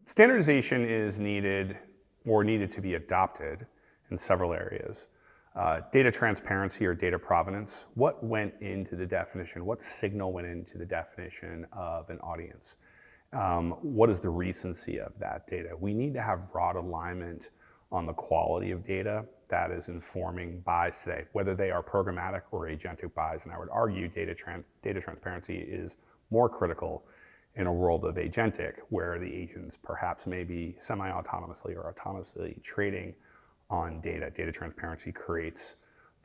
Standardization is needed or needed to be adopted in several areas. Data transparency or data provenance, what went into the definition, what signal went into the definition of an audience? What is the recency of that data? We need to have broad alignment on the quality of data that is informing buys today, whether they are programmatic or agentic buys. And I would argue data transparency is more critical in a world of agentic, where the agents perhaps may be semi-autonomously or autonomously trading on data. Data transparency creates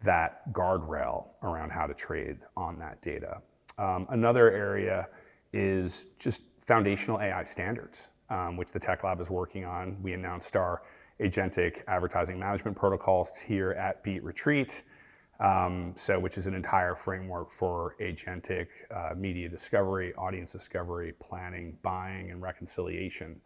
that guardrail around how to trade on that data. Another area is just foundational AI standards, which the Tech Lab is working on. We announced our agentic advertising management protocols here at Beet Retreat, which is an entire framework for agentic media discovery, audience discovery, planning, buying, and reconciliation,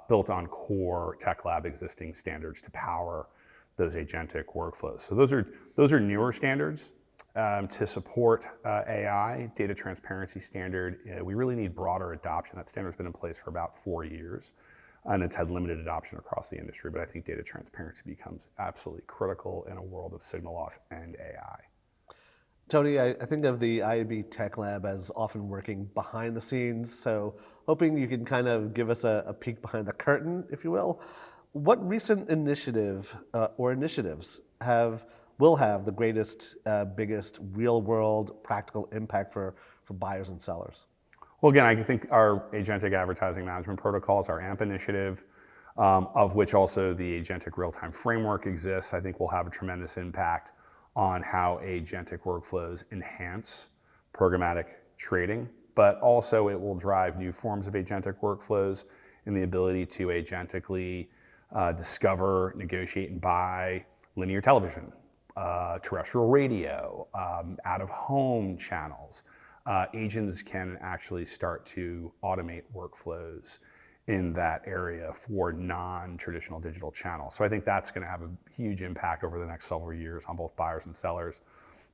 built on core Tech Lab existing standards to power those agentic workflows. So those are newer standards to support AI. Data transparency standard, we really need broader adoption. That standard's been in place for about 4 years, and it's had limited adoption across the industry, but I think data transparency becomes absolutely critical in a world of signal loss and AI. Tony, I think of the IAB Tech Lab as often working behind the scenes, so hoping you can kind of give us a peek behind the curtain, if you will. What recent initiative or initiatives will have the greatest, biggest real-world practical impact for buyers and sellers? Well, again, I think our agentic advertising management protocols, our AMP initiative, of which also the agentic real-time framework exists, I think will have a tremendous impact on how agentic workflows enhance programmatic trading, but also it will drive new forms of agentic workflows in the ability to agentically discover, negotiate, and buy linear television, terrestrial radio, out-of-home channels. Agents can actually start to automate workflows in that area for non-traditional digital channels. So I think that's going to have a huge impact over the next several years on both buyers and sellers.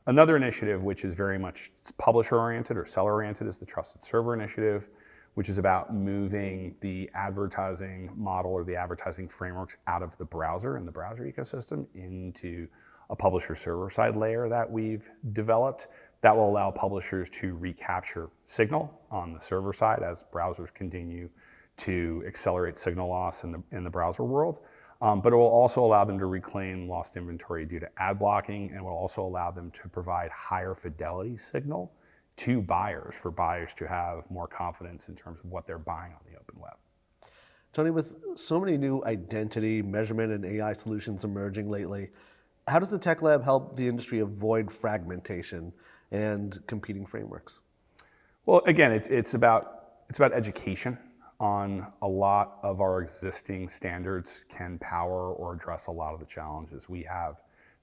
Another initiative, which is very much publisher-oriented or seller-oriented, is the Trusted Server Initiative, which is about moving the advertising model or the advertising frameworks out of the browser and the browser ecosystem into a publisher server-side layer that we've developed that will allow publishers to recapture signal on the server side as browsers continue to accelerate signal loss in the browser world. But it will also allow them to reclaim lost inventory due to ad blocking, and will also allow them to provide higher fidelity signal to buyers, for buyers to have more confidence in terms of what they're buying on the open web. Tony, with so many new identity, measurement, and AI solutions emerging lately, how does the Tech Lab help the industry avoid fragmentation and competing frameworks? Well, again, it's about education on a lot of our existing standards can power or address a lot of the challenges we have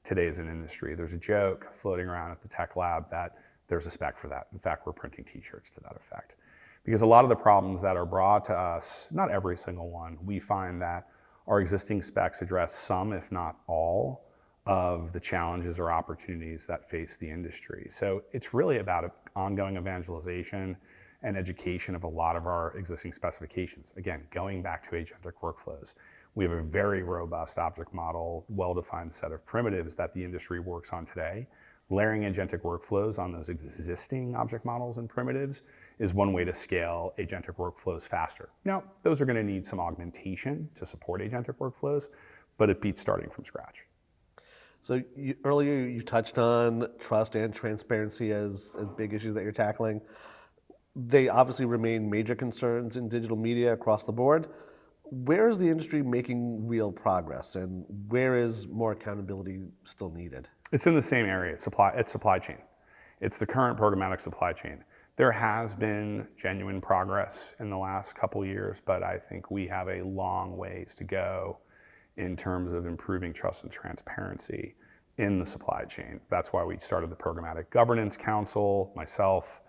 today as an industry. There's a joke floating around at the Tech Lab that there's a spec for that. In fact, we're printing t-shirts to that effect. Because a lot of the problems that are brought to us, not every single one, we find that our existing specs address some, if not all, of the challenges or opportunities that face the industry. So it's really about ongoing evangelization and education of a lot of our existing specifications. Again, going back to agentic workflows, we have a very robust object model, well-defined set of primitives that the industry works on today. Layering agentic workflows on those existing object models and primitives is one way to scale agentic workflows faster. Now, those are going to need some augmentation to support agentic workflows, but it beats starting from scratch. So earlier you touched on trust and transparency as big issues that you're tackling. They obviously remain major concerns in digital media across the board. Where is the industry making real progress, and where is more accountability still needed? It's in the same area. It's supply chain. It's the current programmatic supply chain. There has been genuine progress in the last couple years, but I think we have a long ways to go in terms of improving trust and transparency in the supply chain. That's why we started the Programmatic Governance Council, myself,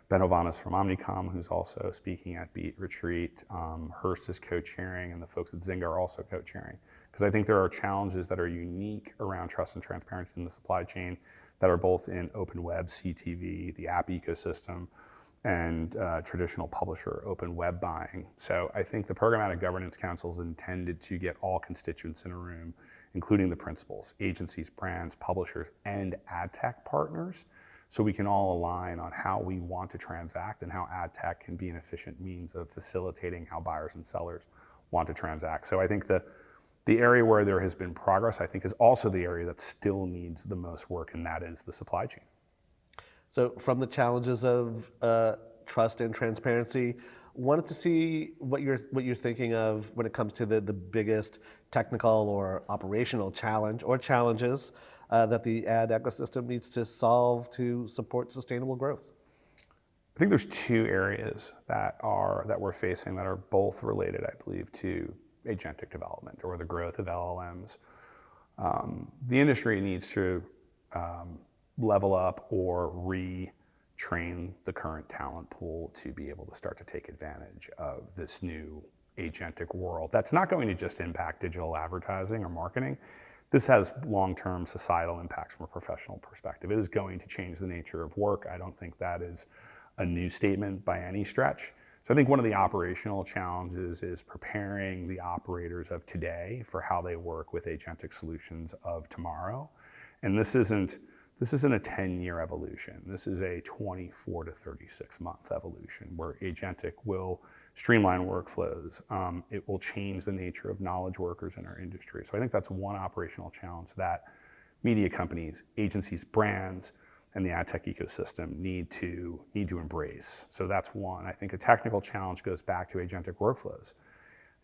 Ben Hovanes from Omnicom, who's also speaking at Beet Retreat. Hearst is co-chairing, and the folks at Zynga are also co-chairing. Because I think there are challenges that are unique around trust and transparency in the supply chain that are both in open web, CTV, the app ecosystem, and traditional publisher open web buying. So I think the Programmatic Governance Council is intended to get all constituents in a room, including the principals, agencies, brands, publishers, and ad tech partners, so we can all align on how we want to transact and how ad tech can be an efficient means of facilitating how buyers and sellers want to transact. So I think the area where there has been progress, I think, is also the area that still needs the most work, and that is the supply chain. So from the challenges of trust and transparency, wanted to see what you're thinking of when it comes to the biggest technical or operational challenge or challenges that the ad ecosystem needs to solve to support sustainable growth. I think there's two areas that we're facing that are both related, I believe, to agentic development or the growth of LLMs. The industry needs to level up or retrain the current talent pool to be able to start to take advantage of this new agentic world. That's not going to just impact digital advertising or marketing. This has long-term societal impacts from a professional perspective. It is going to change the nature of work. I don't think that is a new statement by any stretch. So I think one of the operational challenges is preparing the operators of today for how they work with agentic solutions of tomorrow. And this isn't a 10-year evolution. This is a 24 to 36-month evolution where agentic will streamline workflows. It will change the nature of knowledge workers in our industry. So I think that's one operational challenge that media companies, agencies, brands, and the ad tech ecosystem need to embrace. So that's one. I think a technical challenge goes back to agentic workflows.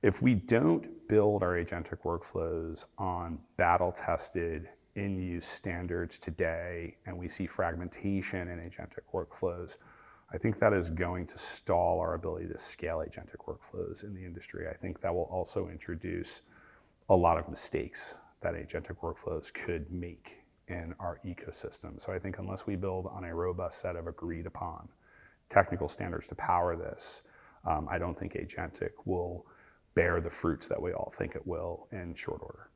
If we don't build our agentic workflows on battle-tested in-use standards today, and we see fragmentation in agentic workflows, I think that is going to stall our ability to scale agentic workflows in the industry. I think that will also introduce a lot of mistakes that agentic workflows could make in our ecosystem. So I think unless we build on a robust set of agreed upon technical standards to power this, I don't think agentic will bear the fruits that we all think it will in short order.